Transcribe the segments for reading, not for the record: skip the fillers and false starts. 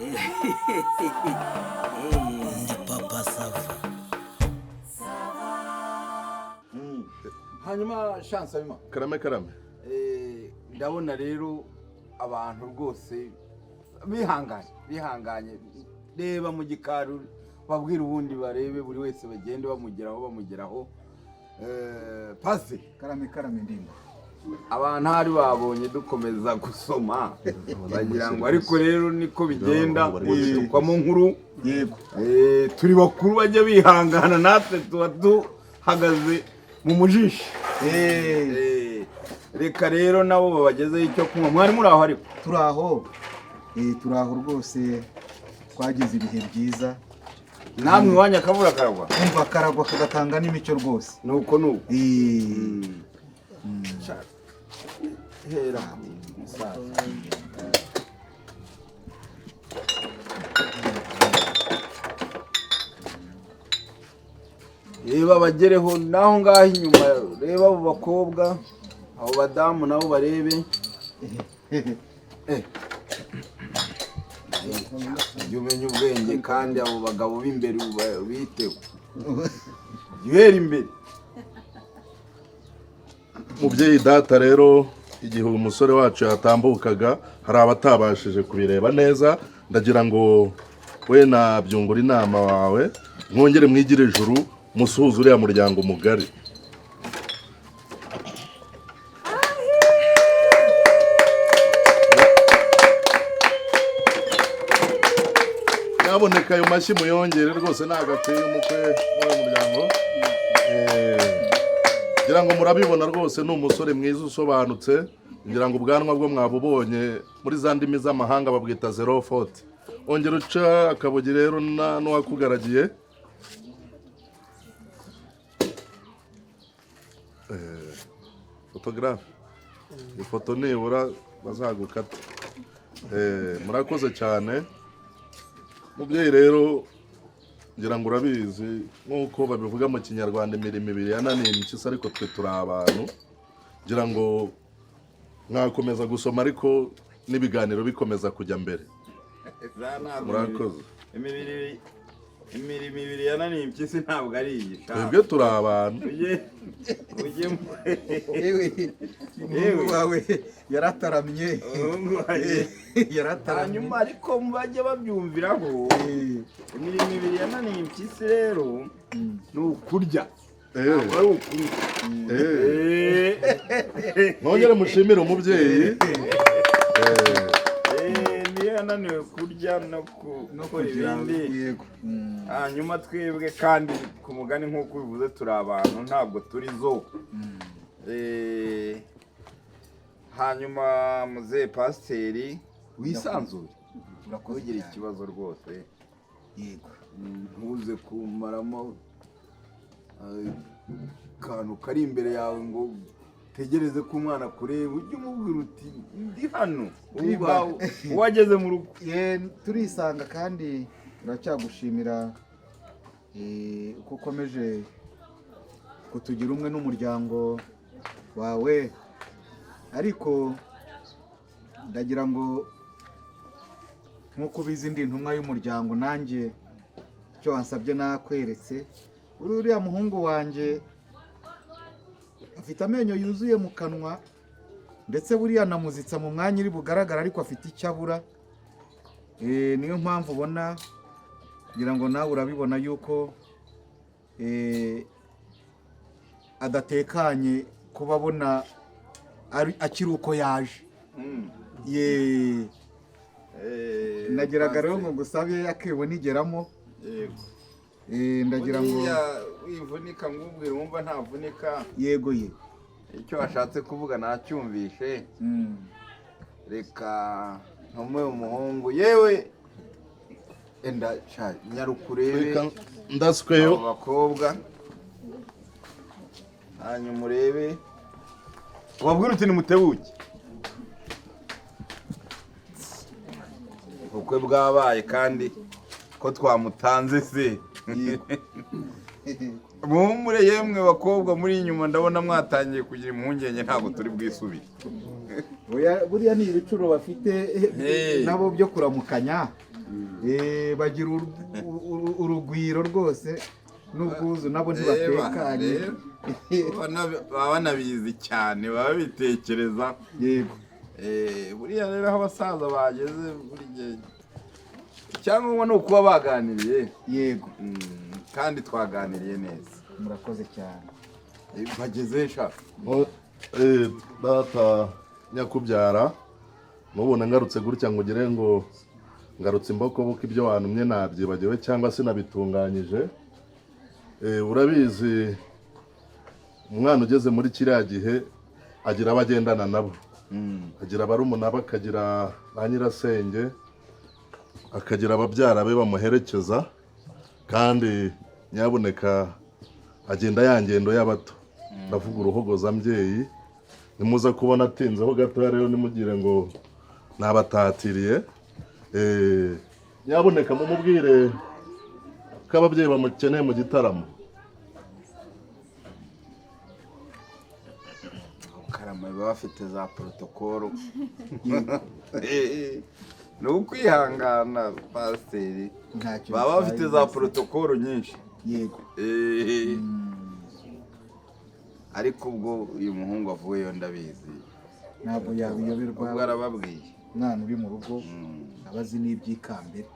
Ndi papa sava. Hanyuma chance abima. Karame. Ndabona rero abantu rwose bihanganye. Reba mu gikaru babwira ubundi barebe buri wese bagende bamugeraho. Pasi. Karame ndimba. Abantu hari babonye dukomeza gusoma bagira ngo ariko rero niko bigenda kwamo nkuru Yego. Turi bakuru bajya bihangana natwe tuba duhagaze mu mujishi. Reka rero nabo babagezeho icyo kunywa. Mwari muri aho ariko turaho rwose twagize ibihe byiza. Namwe wanya akavura karagwa. Umva karagwa kagatanga n'imico rwose. Nuko. Hera musaza. Reba bagereho naho ngaho inyuma, reba abo bakobwa abo badamu nabo barebe. Yumenye ubwenge kandi abo bagabo b'imbere biteho. Yuhera imbere. Mubyeyi data rero igihe umusore wacu yatambukaga hari abatabashije kubireba neza, ndagira ngo we nabyungura inama wawe mwongere mwigire ijuru musuhuze uriya muryango mugari. Naboneka ayo mashyi muyongere rwose ntagateye umukwe muri muryango. Ngira ngo murabibona rwose ni umusore mwiza usobanutse, ngira ngo ubwanwa bwo mwabubonye muri za ndimi z'amahanga babwita 040. Ongera uca akabogi rero n'uwakugaragiye. Photographe. Ifoto nibura bazagukata. Murakoze cyane. Mubyeyi rero ngira ngo urabizi nkuko babivuga mu Kinyarwanda imirimo ibiri yananiye impyisi, ariko twe turi abantu. Ngira ngo mwakomeza gusoma ariko n'ibiganiro bikomeza kujya mbere. Murakoze. Imirimo ibiri yananiye impyisi ntabwo ari iyi. Twebwe turi abantu. Yewe wawe yarataramye. Hanyuma ariko bajya babyumviraho. Imirimo ibiri yananiye impyisi rero ni ukurya. Nongere mushimire umubyeyi. Niyo yananiwe kurya no gukora ibindi. Hanyuma twebwe kandi ku mugani nk'uko bivuze turi abantu ntabwo turi zo. Hanyuma muze pasiteri wisanzure urakugira ikibazo rwose. Yego. Ntuze kumaramo kantu kari imbere yawe ngo tegereze ko umwana kureba, ujye umubwira uti ndi hano wageze mu rugo. Turisanga kandi turacyagushimira uko ukomeje kutugira umwe n'umuryango wawe, ariko ndagira ngo nk'uko ubizi ndi intumwa y'umuryango, nanjye icyo wansabye nakweretse. Uriya muhungu wanjye afite amenyo yuzuye mu kanwa, ndetse buriya namuzitsa mu mwanya iri bugaragara, ariko afite icyo abura. Niyo mpamvu ubona, ngira ngo nawe urabibona yuko adatekanye kuba abona akiri uko yaje. Nageraga rero ngo ngusabe akebo nigeramo. Ndagira ngo wivunika ngubwira wumva ntavunika. Yego icyo washatse kuvuga nacyumvishe. Reka ntume umuhungu yewe enda nyarukurebe ndasweyo abakobwa, hanyuma urebe ubabwira uti nimutebuke. Ubukwe bwabaye kandi ko twamutanze se. Muhumure yemwe bakobwa muri inyuma ndabona mwatangiye kugira impungenge, ntabwo turi bwisubire. Buriya ni ibicuro bafite nabo byo kuramukanya. bagira urugwiro rwose n'ubwuzu nabo ntibatekanye baba banabizi cyane baba bitekereza yego buriya rero aho abasaza bageze buri gihe icyangombwa ni ukuba baganiriye yego kandi twaganiriye neza murakoze cyane bageze shaka data nyakubyara mubona ngarutse gutya ngo ugire ngo ngarutse imbokoboka ibyo wantumye nabyibagiwe cyangwa se nabitunganyije urabizi umwana ugeze muri kiriya gihe agira abagendana nabo agira barumuna be akagira ba nyirasenge akagira ababyara be bamuherekeza kandi nyabuneka agenda ya ngendo y'abato ndavuga uruhogozambyeyi nimuza kubona atinzeho gatoya rero nimugire ngo nabatatiriye nyabuneka mumubwire ko ababyeyi bamukeneye mu gitaramo karama baba bafite za protokolo ni ukwihangana pasiteri baba bafite za protokolo nyinshi yego ariko ubwo uyu muhungu avuyeyo ndabizi ntabwo yabiyoberwa ubwo arababwiye umwana uri mu rugo abazi n'iby'ikambere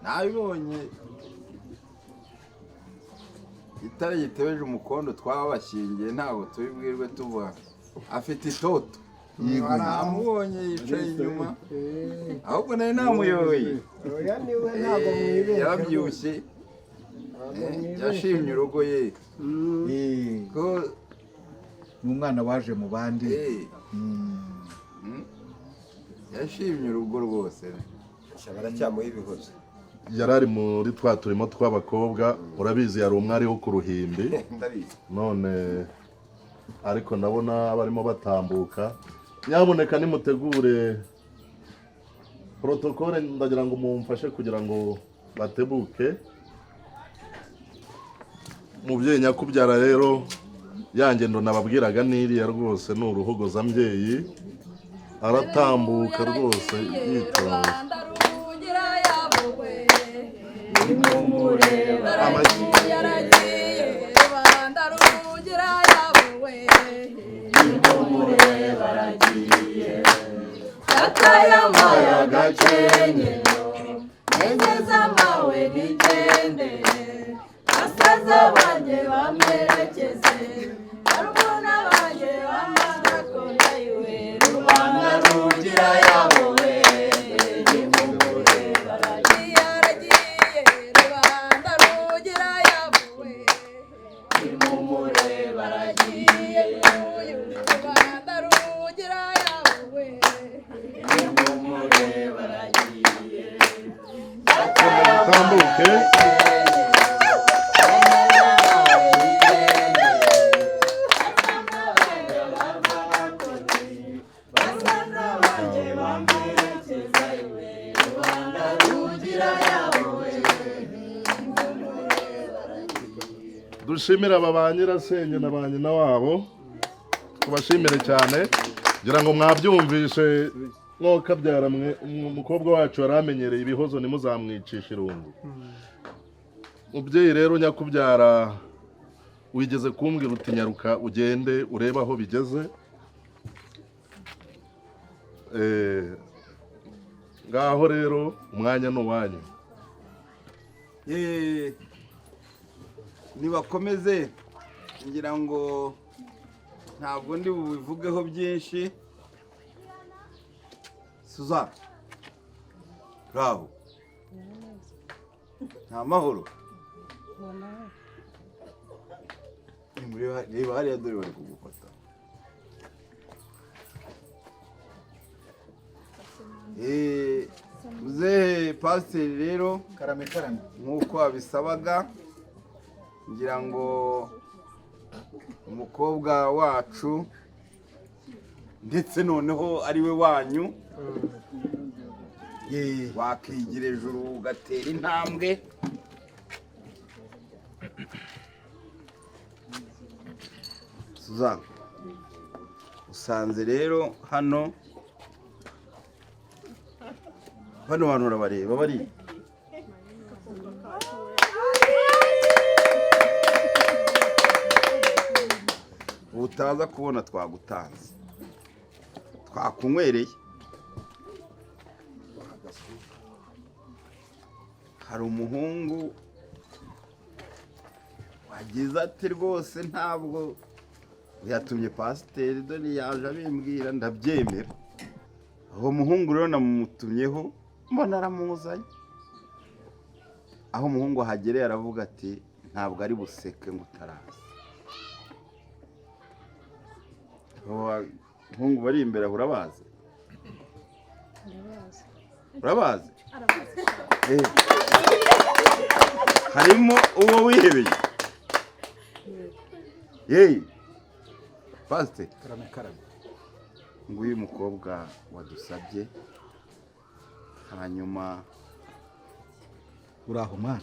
nabibonye itara gitebeje umukondo twabashyingiye ntabwo tubibwirwe tuvuga afite itoto namubonye yicaye inyuma ahubwo nari namuyoboye yarabyibushye yashimye urugo ye ko ni umwana waje mu bandi yashimye urugo rwose baracyamuha ibihozo yari ari muri twa turimo tw'abakobwa urabizi yari umwari wo ku ruhimbi none ariko ndabona barimo batambuka nyabuneka nimutegure protokole ndagira ngo mumfashe kugira ngo batebuke mubyeyi nyakubyara rero ya ngendo nababwiraga n'iriya rwose ni uruhogozambyeyi aratambuka rwose yitonze dushimire aba ba nyirasenge na ba nyina wabo tubashimire cyane ngira ngo mwabyumvishe mwuka byaramwe umukobwa wacu yari amenyereye ibihozo nimuzamwicisha irungu mubyeyi rero nyakubyara wigeze kumbwira uti nyaruka ugende urebe aho bigeze ngaho rero umwanya ni uwanyu nibakomeze ngira ngo ntabwo ndi bubivugeho byinshi Suzanne bravo nta mahoro reba hariya dore bari kugufata muzehe pasiteri rero karame nk'uko wabisabaga ngira ngo umukobwa wacu ndetse noneho ari we wanyu wakigira ejuru ugatera intambwe Suzanne usanze rero hano bano bantu urabareba bari utaza kubona twagutanze twakunywereye. hari umuhungu wagize ati rwose ntabwo yatumye pasiteri dore yaje abimbwira ndabyemera. aho muhungu rero namutumyeho mbona aramuzanye. aho umuhungu ahagereye aravuga ati ntabwo ari buseke ngo utaraza. umuhungu bari imbere urabazi? urabazi? harimo uwo wihebeye. yeyi pasiteri nguyu umukobwa wadusabye, hanyuma uraho mwana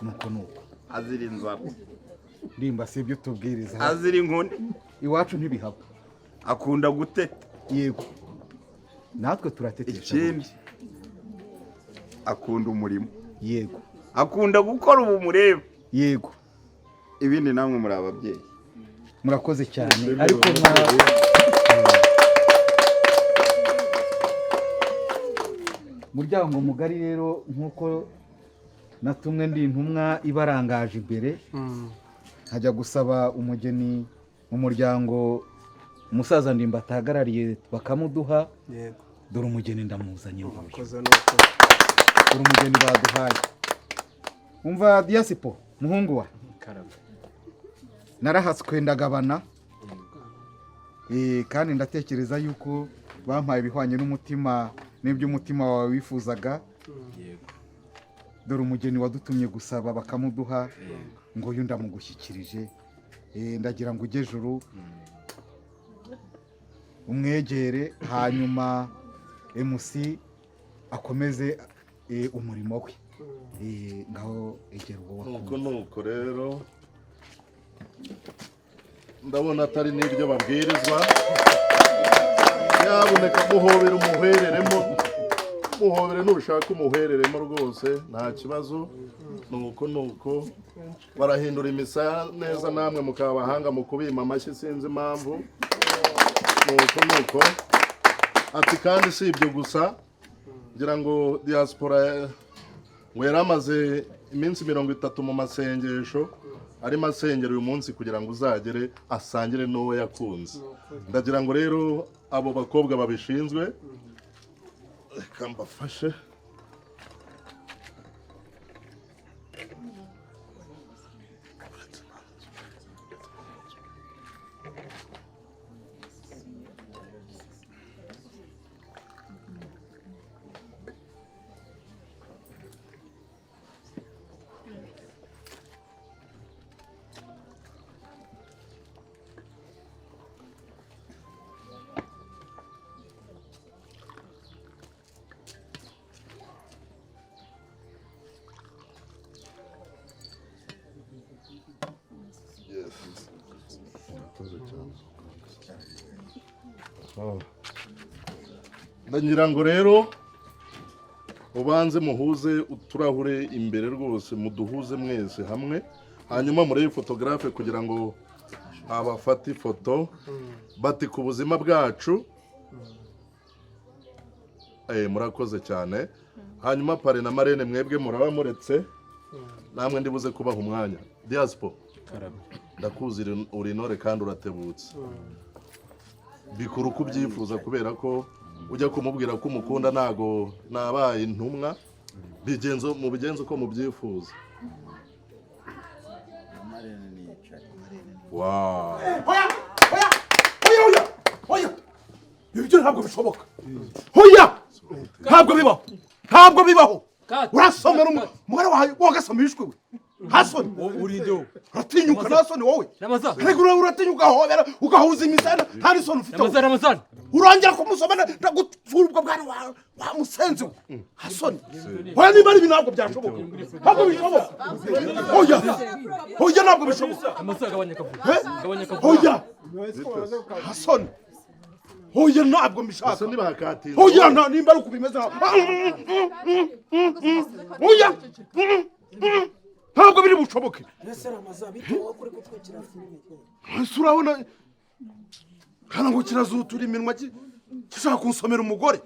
nuko azira inzara ndimba si ibyo tubwiriza azira inkoni iwacu ntibihaba. akunda guteta. yego natwe turatetesha. ikindi akunda umurimo. yego akunda gukora ubu mureba. yego ibindi namwe muri ababyeyi murakoze cyane. ariko muryango mugari rero nk'uko natumwe ndi intumwa ibarangaje imbere nkajya gusaba umugeni mu muryango umusaza ndimba atahagarariye bakamuduha. dore umugeni ndamuzanye nguyu. dore umugeni baduhaye. umva Diasipo muhungu wa narahatswe ndagabana kandi ndatekereza yuko bampaye ibihwanye n'umutima n'ibyo umutima wawe wifuzaga. dore umugeni wadutumye gusaba bakamuduha ngo uyu ndamugushyikirije. ndagira ngo ujye ejuru umwegere hanyuma MC akomeze umurimo we. ngaho egera uwo nuko rero ndabona atari n'ibyo babwirizwa. yaboneka muhobera umuhereremo, muhobere n'urushaka umuhereremo rwose nta kibazo. nuko barahindura imisaya neza, namwe mukaba abahanga mu kubima amashyi sinzi impamvu. nuko ati kandi si ibyo gusa, ngira ngo diaspora ngo yari amaze iminsi 30 mu masengesho, arimo asengera uyu munsi kugira ngo uzagere asangire n'uwo yakunze. ndagira ngo rero abo bakobwa babishinzwe reka mbafashe. ndagira ngo rero ubanze muhuze uturahure imbere rwose, muduhuze mwese hamwe, hanyuma murebe photographe kugira ngo abafate ifoto bati ku buzima bwacu. murakoze cyane. hanyuma pare na marene mwebwe muraba muretse, namwe ndibuze kubaha umwanya. Diaspo ndakuzi uri intore kandi uratebutse. bikuru kubyifuza kubera ko ujya kumubwira ko umukunda nago nabaye intumwa bigenzo mu bigenzo ko mubyifuza. Wow. Hoya. Ibyo ntabwo bishoboka. Hoya. Ntabwo bibaho. Urasomera umugara wawe wogasomishwe we. Hasoni urindo. Uratinyuka nasoni wowe. Regura uratinyuka hobera ugahuza imisana hari soni ufite. Ramazan. Urongera kumusomana ndagutfura ubwo bwana wa musenzi. Hasoni. Hoya niba ari binabwo byashoboka. Ntabwo bishoboka. Hoya ntabwo bishoboka. Amasaga abanyakavuga. Hoya. Hasoni. Oya ntabwo mbishaka. Ese niba hakatinze. Oya nimba ari uko bimeze. Oya. Ntabwo biri bushoboke. Ese Ramaza bitewe kuri kutwikira filime. Ese urabona kana ngo kirazutura iminwa kishaka kunsomera umugore.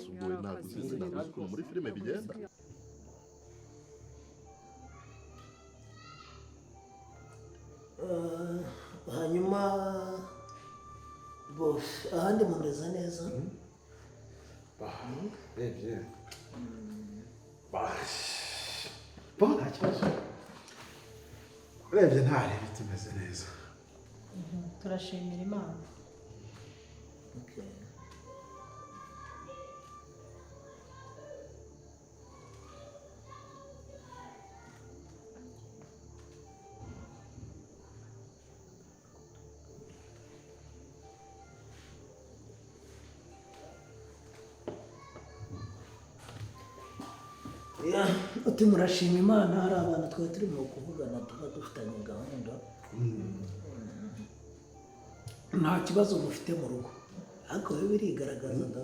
Sugoye ntabwo uzi ntabwo muri filime bigenda. Hanyuma boss ahandi mundeza neza. Rebye. Nta kibazo. Urebye ntarebe tumeze neza. Turashimira Imana. Okay. Uti murashima Imana hari abantu twari turimo kuvugana tuba dufitanye gahunda. Nta kibazo mufite mu rugo ariko biba birigaragaza da.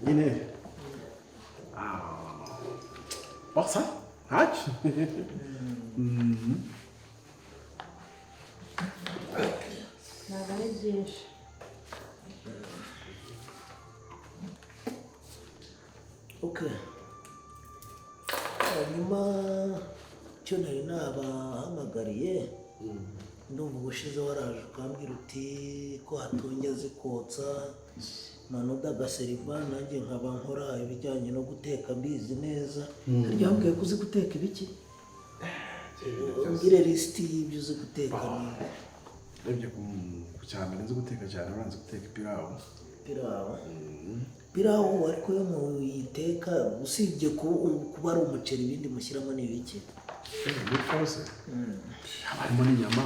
Nyine basa ntacyo. Ntabwo ari byinshi. Okay. Hanyuma cyo nari nabahamagariye ndumva ubushize waraje ukambwira uti ko hatongeze kotsa Manoda Gaseriva nanjye nkaba nkora ibijyanye no guteka mbizi neza. Harya wambwiye ko uzi guteka ibiki? Ungire lisiti y'ibyo uzi guteka. Urebye ku cyambere nzi guteka cyane uranze guteka ipirawu. Pirawu ariko yo muyiteka usibye kuba ari umuceri ibindi mushyiramo ni ibiki? Ni kose. Harimo n'inyama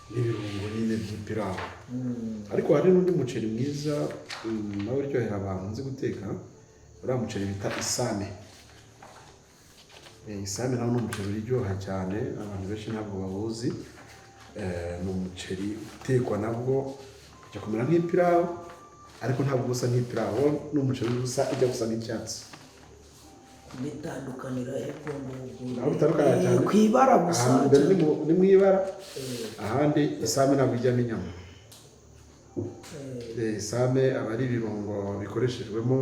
n'ibirungo nyine by'ipirawu. Ariko hari n'undi muceri mwiza nawe uryohera abantu nzi guteka. Uriya muceri bita isame. Isame nawo ni umuceri uryoha cyane abantu benshi ntabwo bawuzi. Ni umuceri utekwa nabwo ujya kumera nk'ipirawu ariko ntabwo usa nk'ipirawu, ni umuceri usa ijya gusa n'icyatsi. Bitandukanira hepfo ngubu. Naho bitandukanye cyane. Ku ibara gusa. Ni mu ibara. Ahandi isame ntabwo ijyamo inyama. Isame aba ari ibirungo bikoreshejwemo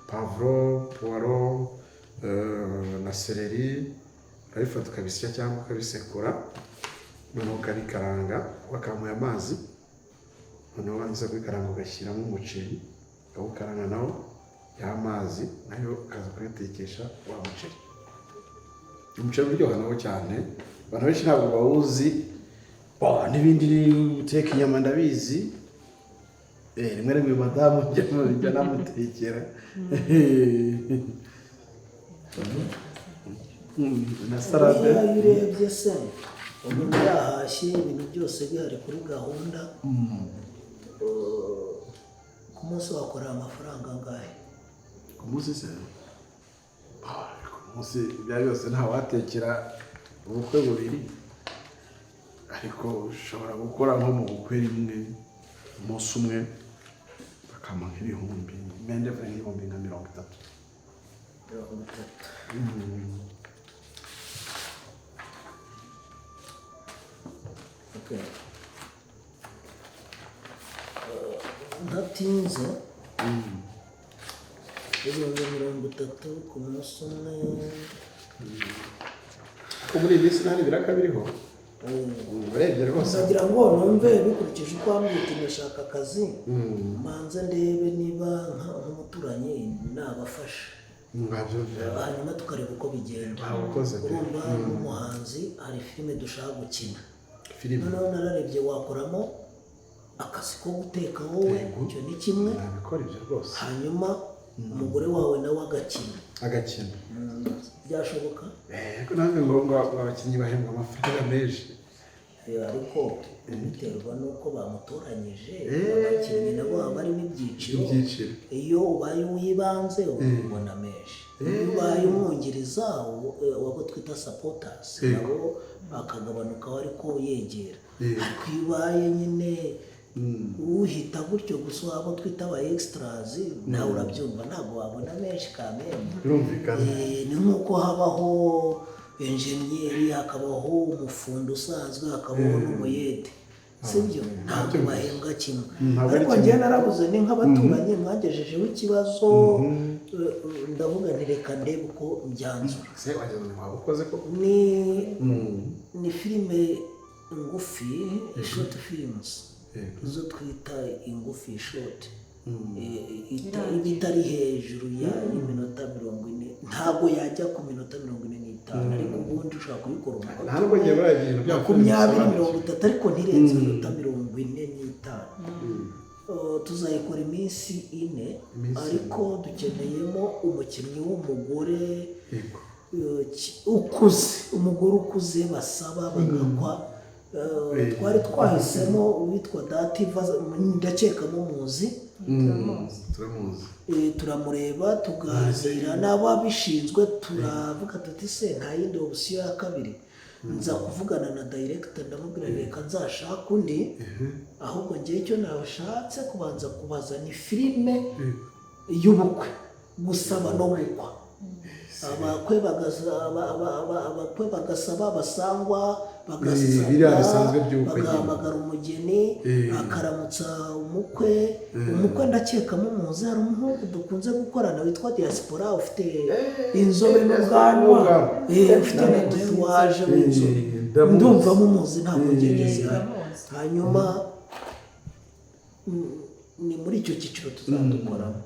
pavuro, puwaro na seleri. Ukabifata ukabisya cyangwa ukabisekura noneho ukabikaranga wakamuye amazi noneho wangiza kubikaranga ugashyiramo umuceri ukawukaranga nawo y'amazi nayo ukaza kuyatekesha wa muceri. Umuceri uryoha nawo cyane abantu benshi ntabwo bawuzi. N'ibindi guteka inyama ndabizi. Rimwe rimwe madamu njya namutekera. Na salade. Iyo urebye se umuntu yahashye ibintu byose bihari kuri gahunda. Ku munsi wakorera amafaranga angahe? Ku munsi se ku munsi ibya byose ntawatekera ubukwe bubiri ariko ushobora gukora nko mu bukwe rimwe umunsi umwe bakama nk'ibihumbi mendevure nk'ibihumbi nka 30. 30. Okay. Ntatinze ibihumbi 30 ku munsi umwe. Ko muri iyi minsi nta biraka biriho urebye rwose ndagira ngo numve bikurikije uko wambwita ndashaka akazi manze ndebe niba nk'umuturanyi nabafasha hanyuma tukareba uko bigenda. Urumva n'umuhanzi hari filime dushaka gukina. Noneho nararebye wakoramo akazi ko guteka wowe icyo ni kimwe. Hanyuma umugore wawe nawe agakina. Byashoboka? Ariko nanjye ngo abakinnyi bahembwa amafaranga menshi. ariko biterwa n'uko bamutoranyije abakinnyi nabo baba barimo ibyiciro iyo ubaye uw'ibanze ubona menshi iyo ubaye umwungiriza wabo twita supporters nabo akagabanukaho ariko yegera ariko iyo ubaye nyine uhita gutyo gusa abo twita aba extras nawe urabyumva ntabwo wabona menshi kamembe ni nk'uko habaho enjeniyeri hakabaho umufundi usanzwe hakabaho n'umuyede sibyo ntabwo bahembwa kimwe ariko njyewe narabuze ni nk'abaturanyi mwagejejeho ikibazo ndavuga nti reka ndebe uko mbyanzura ni filime ngufi short films izo twita ingufi short iba itari hejuru y'iminota 40 ntabwo yajya ku minota 45 ariko ubundi ushobora kubikora ntabwo njye baragiye 20-30 ariko ntirenze iminota 45 tuzayikora iminsi 4 ariko dukeneyemo umukinnyi w'umugore ukuze umugore ukuze basaba bagakwa twari twahisemo uwitwa Dativa ndakeka muzi turamureba tuganira n'ababishinzwe turavuga tuti se nta yindi option ya kabiri nza kuvugana na director ndamubwira reka nzashaka undi ahubwo ngiye icyo nabashatse kubanza kubaza ni filime y'ubukwe gusaba no gukwa abakwe bagasaba basangwa bagahamagara umugeni akaramutsa umukwe ndakeka muzi hari umuhungu dukunze gukorana witwa Diaspora ufite inzobe n'ubwanwa ufite na tatuwaje w'inzobe ndumva muzi ntabwo ngegeze hanyuma ni muri icyo cyiciro tuzadukoramo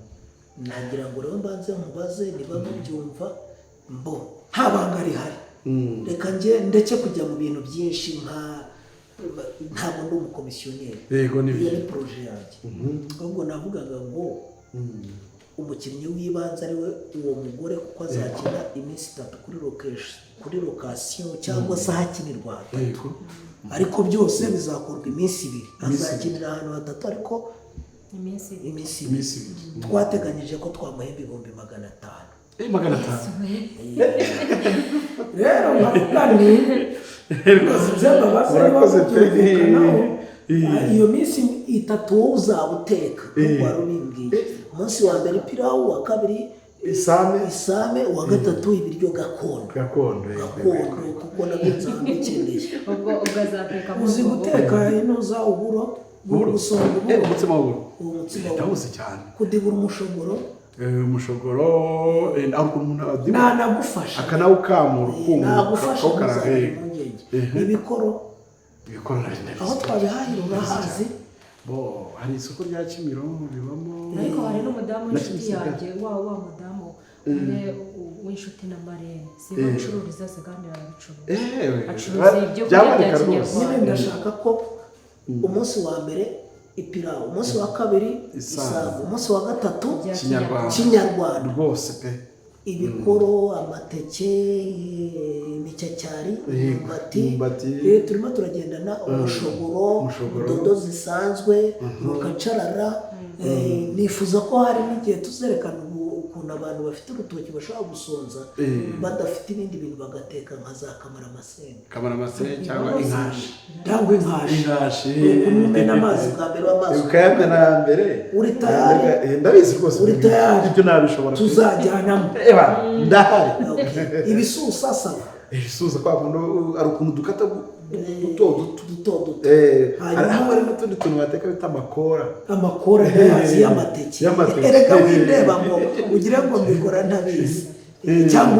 nagira ngo rero mbanze mubaze niba mubyumva mbo nta banga rihari reka ndetse kujya mu bintu byinshi ntabwo ndi umukomisiyoneri iyo ni poroje yanjye ahubwo navugaga ngo umukinnyi w'ibanze ari we uwo mugore kuko azakina iminsi 3 kuri lokasiyo cyangwa se ahakinirwa hatatu ariko byose bizakorwa iminsi 2 azakinira ahantu hatatu ariko iminsi 2 twateganyije ko twamuhemba 500,000 rero nkavuga ni murakoze pe iyo minsi 3 wowe uzabuteka kuko wari ubimbwiye umunsi wa mbere pirawu wa kabiri isame uwa gatatu ibiryo gakondo kuko nabyo nzabikeneye ubwo azateka uzi guteka inoza uburo gusonga umutsima w'uburo ndabuze cyane kudibura umushogoro ariko umuntu nagufasha akanawukamura nagufasha ibikoro aho twabihahira urahazi hari isoko rya Kimironko bibamo ariko hari n'umudamu w'inshuti yanjye wa mudamu umwe w'inshuti na Marene sibo ncururiza se kandi acuruza ibyo kurya bya Kinyarwanda ndashaka ko umunsi wa mbere ipirawu umunsi wa kabiri isago umunsi wa gatatu Kinyarwanda rwose pe ibikoro amateke imicacyari imyumbati turimo turagendana umushogoro dodo zisanzwe mukacarara nifuza ko hari n'igihe tuzerekana ukuntu abantu bafite urutoki bashobora gusonza badafite ibindi bintu bagateka nka za kamaramasenge cyangwa inkashi umena amazi bwa mbere w'amazi ukayamena mbere uri tayari ndabizi rwose uri tayari ibyo nabishobora tuzajyanamo ndahari ibisusa saba ibisusa kwa muntu ari ukuntu dukata duto hanyuma hari n'utundi tuntu bateka bita amakora y'amazi y'amateke erega windeba ngo ugire ngo mbikora ntabizi cyangwa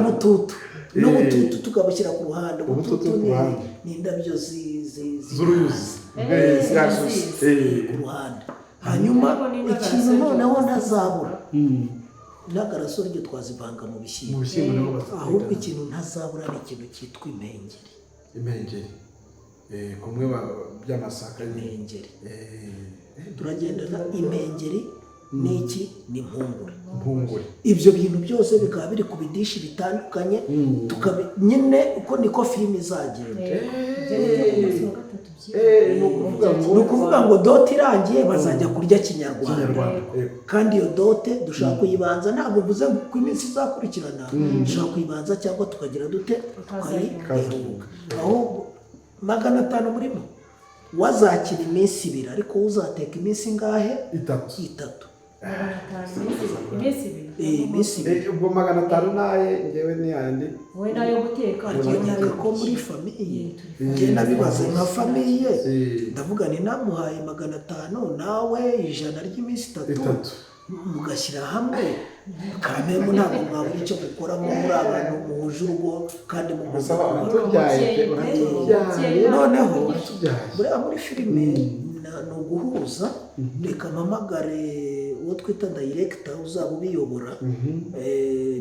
n'ubututu tukabushyira ku ruhande ubututu ni indabyo z'uruyuzi ku ruhande hanyuma ikintu noneho ntazabura n'agaraso ryo twazivanga mu bishyimbo ahubwo ikintu ntazabura ni ikintu cyitwa impengeri kumwe by'amasaka impengeri turagendana impengeri n'iki ni impungure ibyo bintu byose bikaba biri ku bidishi bitandukanye nyine uko niko filime izagenda ni ukuvuga ngo dote irangiye bazajya kurya kinyarwanda kandi iyo dote dushaka kuyibanza ntabwo uvuze ko iminsi izakurikirana dushaka kuyibanza cyangwa tukagira dute tukayiheruka ahubwo 500 murimo wazakira iminsi 2 ariko uzateka iminsi ingahe 3 iminsi 2 ubwo 500 naye ngewe ni yandi wowe nayo guteka nayo ko muri famiye nge nabibaze nka famiye ndavuga ni namuhaye 500 nawe 100 ry'iminsi 3 mugashyira hamwe kamemu ntabwo mwabura icyo gukoramo muri abantu muhuje urugo kandi noneho muri filime ni uguhuza reka mpamagare uwo twita director uzaba ubiyobora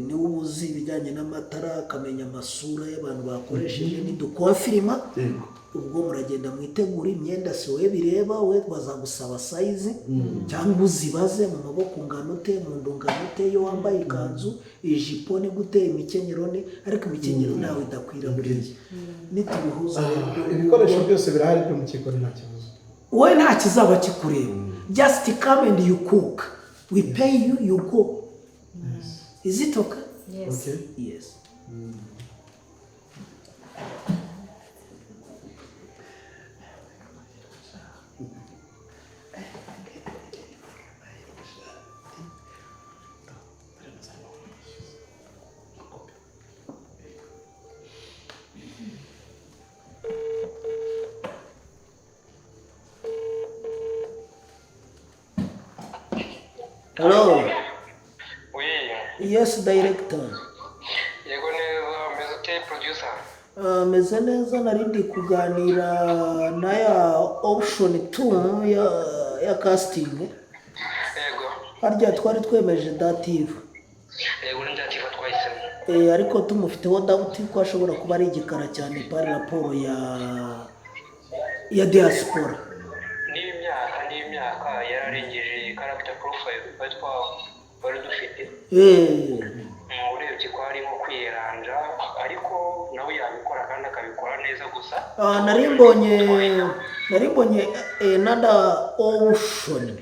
niwe ubuzi ibijyanye n'amatara akamenya amasura y'abantu bakoresheje nidukonfirima ubwo muragenda mwitegura imyenda si wowe bireba we bazagusaba size cyangwa uzibaze mu maboko ngano te mu ndungano te iyo wambaye ikanzu ijipo ni gute imikenyero ne ariko imikenyero nawe idakwira buriya nitubihuza ibikoresho byose birahari byo mu kigo nta kibazo wowe nta kizaba kikureba just come and you cook we pay you you go is it okay? Yes. Hello. Oui. Yes, director. Yego neza meze ute producer? Meze neza narindi kuganira na ya option 2 ya casting. Yego. Harya twari twemeje dative. Yego ni dative twahisemo. Ariko tumufiteho doubt ko ashobora kuba ari igikara cyane par rapport ya diaspora. N'imyaka yararengeje character profile bari dufite. Urebye ko harimo kwiranja ariko nawe yabikora kandi akabikora neza gusa. Narimbonye another option.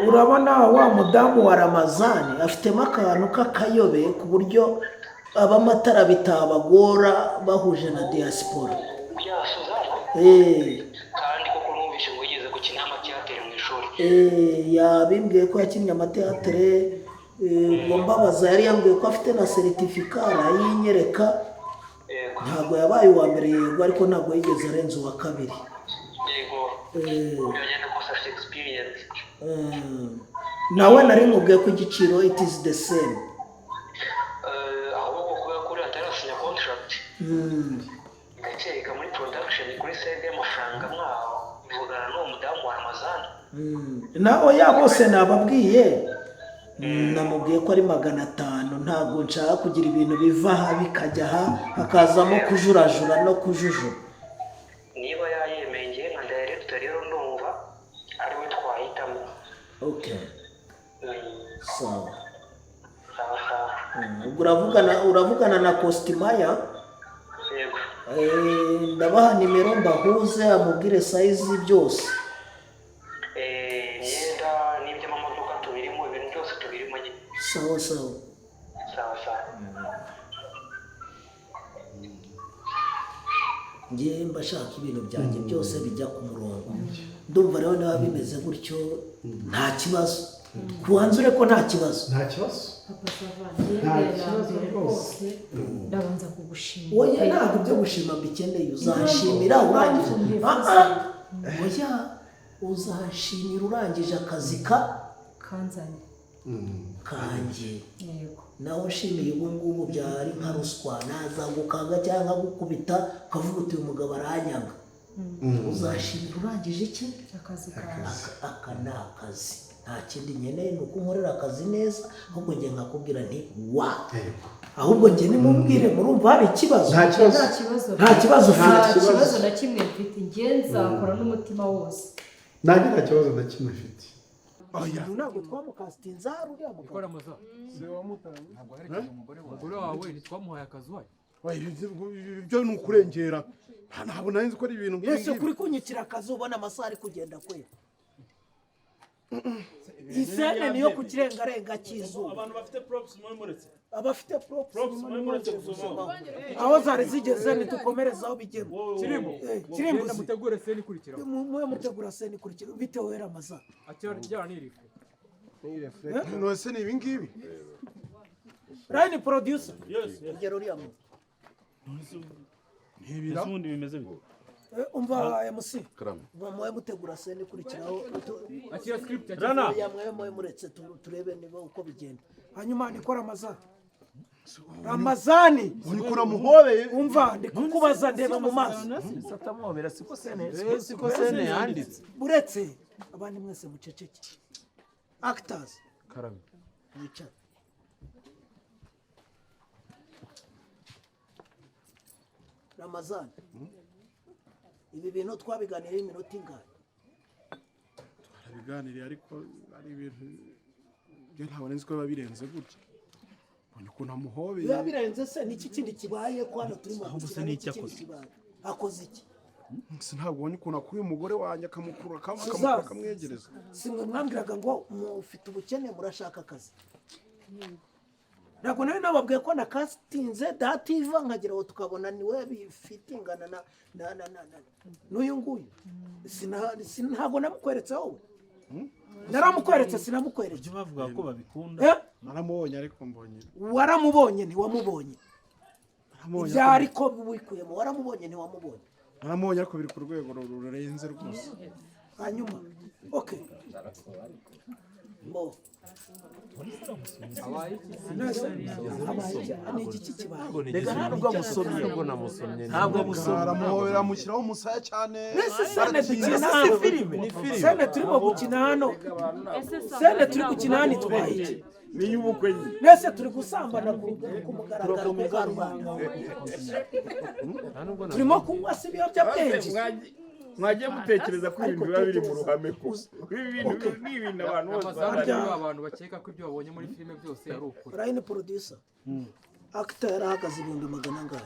Urabona wa mudamu wa Ramazani afitemo akantu k'akayobe ku buryo abamatara bitabagora bahuje na diaspora. Kandi koko numvise ngo yigeze gukina amateatere mu ishuri. Yabimbwiye ko yakinnye amateatere ngo mbabaza yari yambwiye ko afite na certificate yinyereka. Ntabwo yabaye uwa mbere yego ariko ntabwo yigeze arenza uwa kabiri. Yego. Yagenda gusa experience. Nawe nari mubwiye ko igiciro it is the same. Ahubwo kuba kuri atarasinya contract. Ndakeka muri production kuri side y'amafaranga mwaho mvugana n'uwo mudamu wa Ramazani. Nawe ya bose nababwiye namubwiye ko ari 500 ntabwo nshaka kugira ibintu biva aha bikajya aha hakazamo kujurajura no kujuju. Niba yayemeye nka director rero ndumva ari we twahitamo. Okay. Sawa. Sawa. Uravugana na Costimaya? Yego. Ndabaha nimero mbahuze amubwire size byose. Yenda n'ibyo amamodoka tubirimo ibintu byose tubirimo nyine. Sawa. Sawa. Ngiye mbashaka ibintu byanjye byose bijya ku murongo. Ndumva rero niba bimeze gutyo nta kibazo. Kuwanzure ko nta kibazo. Nta kibazo. Papa Savani rwose ndabanza kugushimira. Oya ntabwo byo gushima mbikeneye uzanshimira urangije. Oya uzanshimira urangije akazi kanzanye. Kanjye. Yego. Nawe ushimiye ubu ngubu byari nka ruswa nazagukanga cyangwa gukubita ukavuga uti uyu mugabo aranyaga. Uzashimira urangije iki? Akazi aka ni akazi nta kindi nkeneye ni uko nkorera akazi neza ahubwo njye nkakubwira nti wa ahubwo njye nimubwire murumva hari ikibazo. Nta kibazo na kimwe mfite njye nzakora n'umutima wose. Nanjye nta kibazo na kimwe mfite. Ntabwo twamukasitinze hari uriya mugore Amaza si wamutanga ntabwo aherekeje umugore wawe ntitwamuhaye akazi wayo Ibyo ni ukurengera ntabwo nari nzi ko ari ibintu nk'ibi ese kuri kunyikira akazi ubona amasaha ari kugenda kwera isene niyo ku kirengarenga cy'izuba abantu bafite props muretse abafite props aho zari zigeze ntitukomereza aho bigera kirimo mutegure seni ikurikira muwe mutegura seni ikurikira bitewe wera amasaha acyara n'irifu nose ni ibi ngibi Ryan producer ngero uriya mu ntibira ubundi bimeze bite umva MC muwe mutegura seni ikurikiraho akira script ya muwe muretse turebe niba uko bigenda hanyuma nikora amasaha Ramazani unikora muhobeye umva ndikukubaza ndeba mu maso satamobera siko sene yanditse buretse abandi mwese muceceke actors karame yicara Ramazani ibi bintu twabiganiriye iminota ingana twarabiganiriye ariko ari ibintu byo ntabwo nzi ko biba birenze gutya mbona ukuntu amuhobeye biba birenze se n'iki kindi kibaye ko hano turimo gusa n'iki akoze akoze iki ntabwo ubonye ukuntu akuye umugore wanjye akamukurura akamwegereza si mwe mwambwiraga ngo mufite ubukene murashaka akazi ntabwo nawe nababwiye ko nakatinze dativa nkagira ngo tukabona niwe bifitingana n'uyu nguyu ntabwo namukweretse wowe naramukweretse sinamukweretse ibyo bavuga ko babikunda naramubonye ariko mbonye waramubonye ntiwamubonye byari ko wikuyemo waramubonye ntiwamubonye naramubonye ariko biri ku rwego rurenze rwose hanyuma okay mo reka ntabwo amusomye ubwo namusomye ntabwo amusomye aramuhobera amushyiraho umusaya cyane sene turimo gukina hano sene turi gukina hano itwaye iki niyo ubukwe nyine mbese turi gusambana ku mugaragaro ku karubanda turimo kunywa si ibiyobyabwenge mwagiye mutekereza ko ibintu biba biri mu ruhame gusa ibi bintu ni ibintu abantu bose abantu bakeka ko ibyo babonye muri filime byose ari ukuri Ryan producer actor yarahagaze 200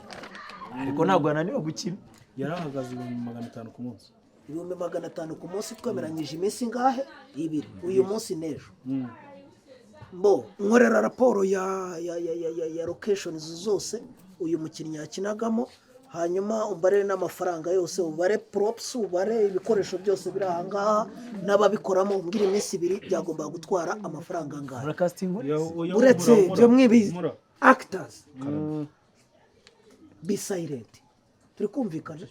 ariko ntabwo yananiwe gukina yarahagaze 500 ku munsi 500 ku munsi twemeranyije iminsi ngahe 2 uyu munsi nejo mbo nkorera raporo ya locations zose uyu mukinnyi yakinagamo hanyuma umbarere n'amafaranga yose ubare props ubare ibikoresho byose biri aha ngaha n'ababikoramo umbwira iminsi 2 byagomba gutwara amafaranga ngaha uretse byo mwibizi actors be silent turi kumvikana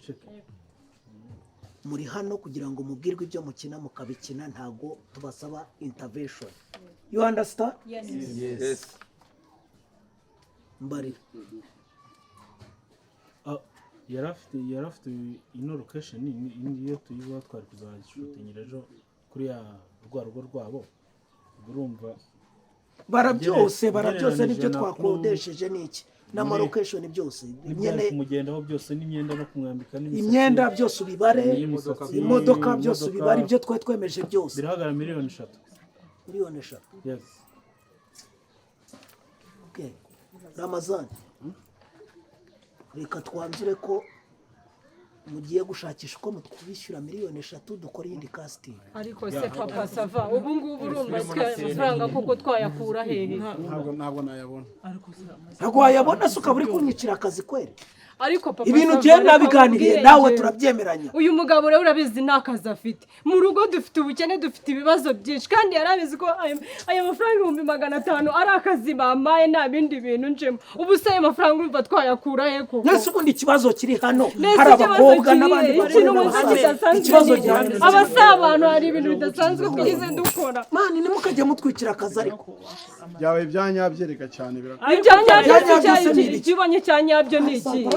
muri hano kugira ngo mubwirwe ibyo mukina mukabikina ntago tubasaba intervention you understand yes mbari yarafite ino location iyo tuyiba twari kuzashutingira ejo kuri ya rwa rugo rwabo urumva barabyose nibyo twakodesheje niki n'ama location byose imyenda kumugendaho byose n'imyenda no kumwambika imyenda byose ubibare imodoka byose ubibare ibyo twemeje byose birahagara miliyoni 3 yes okay Ramazan reka twanzure ko mugiye gushakisha uko mutwishyura miliyoni 3 dukora iyindi casting ariko se papa sava ubu ngubu urumva amafaranga koko twayakura hehe ntabwo nayabona ntabwo wayabona se ukaba uri kunyicira akazi kweri ariko papa ibintu ugenda nabiganiriye nawe turabyemeranya uyu mugabo rero urabizi nta kazi afite mu rugo dufite ubukene dufite ibibazo byinshi kandi yarabizi ko aya mafaranga 500 ari akazi bamaye nta bindi bintu njemo ubu se aya mafaranga urumva twayakura he koko nese ubundi ikibazo kiri hano hari abakobwa n'abandi ikibazo gihari abasabano hari ibintu bidasanzwe twigize dukora mani nimukajye mutwikira akazi ariko byawe byanyabyereka cyane ibyanyabyo ikibonye cyanyabyo ni iki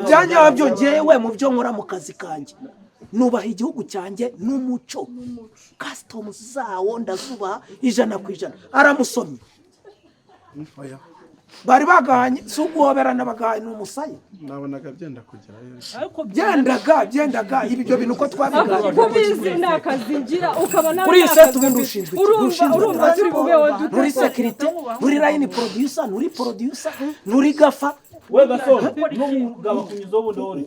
byanyabyo ngewe mu byo nkora mu kazi kanjye nubaha igihugu cyanjye n'umuco customs zawo ndazubaha 100% aramusomye bari baganye si uguhoberana baganye n'umusaya nabonaga byenda kugerayo ariko byendaga ibyo bintu uko twabiganira kubizi nta kazi ngira ukabona kuri set ubundi ushinzwe urumva turi bubeho muri security muri line producer nuri gafa we gasore n'umugabo kunyuza ubundi uri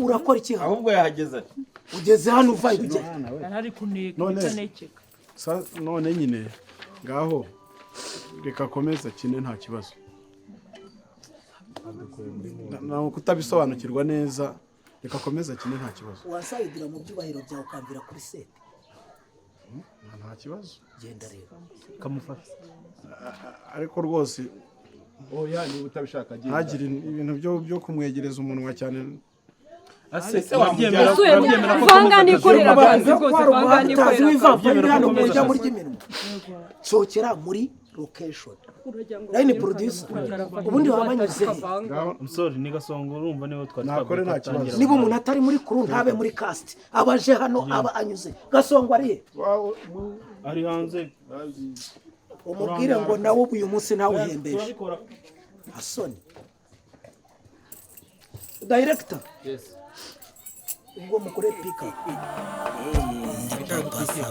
urakora iki hano ahubwo yahageze ati ugeze hano uva ibyo ari kuneka None- ikanekeka none nyine ngaho reka akomeze akine nta kibazo nawe kutabisobanukirwa neza reka akomeze akine nta kibazo wasayidira mu byubahiro byawe ukambira kuri sete nta kibazo genda rero kamufata ariko rwose oya niba utabishaka agenda ntagire ibintu byo kumwegereza umunwa cyane ase wabyemera vanga nikorera akazi rwose vanga utazi nikorera wivanga hano mu ijya muri ry'iminwa sokera muri location line producer ubundi wabanyuze umusore ni gasongo urumva niwe twari Nakore nta kibazo. niba umuntu atari muri kuru ntabe muri cast abaje hano aba anyuze gasongo ariye ari hanze umubwire ngo nawe uyu munsi nawe uhembeje turabikora asoni director Yes. ubwo mukore pick up Wicara gutwikira.